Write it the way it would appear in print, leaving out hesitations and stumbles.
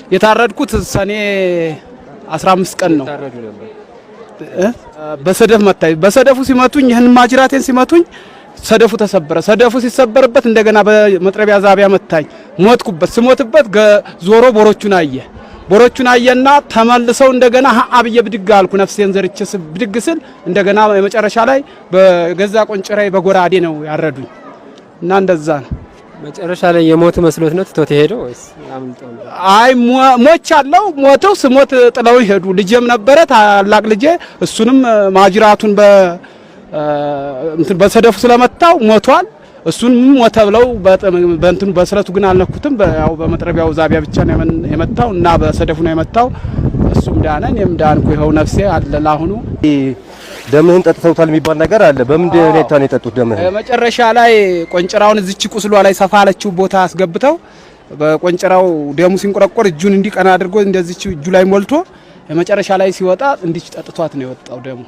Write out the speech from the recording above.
የታረድኩት ሰኔ 15 ቀን ነው። በሰደፍ መታኝ። በሰደፉ ሲመቱኝ ይህን ማጅራቴን ሲመቱኝ ሰደፉ ተሰበረ። ሰደፉ ሲሰበርበት እንደገና በመጥረቢያ ዛቢያ መታኝ። ሞትኩበት። ስሞትበት ዞሮ ቦሮቹን አየና ተመልሰው እንደገና አብየ ብድግ አልኩ። ነፍሴን ዘርቼ ብድግ ስል እንደገና የመጨረሻ ላይ በገዛ ቆንጭራይ በጎራዴ ነው ያረዱኝ እና እንደዛ ነው። መጨረሻ ላይ የሞት መስሎት ነው ትቶት ሄደው ወይስ አምልጠው? አይ ሞቻለሁ። ሞተው ስሞት ጥለው ሄዱ። ልጄም ነበረ ታላቅ ልጄ፣ እሱንም ማጅራቱን በሰደፉ ስለመታው ሞቷል። እሱን ሞተ ብለው በእንትኑ በስለቱ ግን አልነኩትም። ያው በመጥረቢያው ዛቢያ ብቻ ነው የመታው እና በሰደፉ ነው የመታው። እሱም ዳነ፣ እኔም ዳንኩ። ይኸው ነፍሴ አለ ለአሁኑ። ደምህን ጠጥተውታል የሚባል ነገር አለ። በምን ሁኔታ ነው የጠጡት ደምህን? መጨረሻ ላይ ቆንጭራውን እዚች ቁስሏ ላይ ሰፋ አለችው ቦታ አስገብተው በቆንጭራው ደሙ ሲንቆረቆር እጁን እንዲቀና አድርጎ እንደዚች እጁ ላይ ሞልቶ የመጨረሻ ላይ ሲወጣ እንዲች ጠጥቷት ነው የወጣው ደሙ።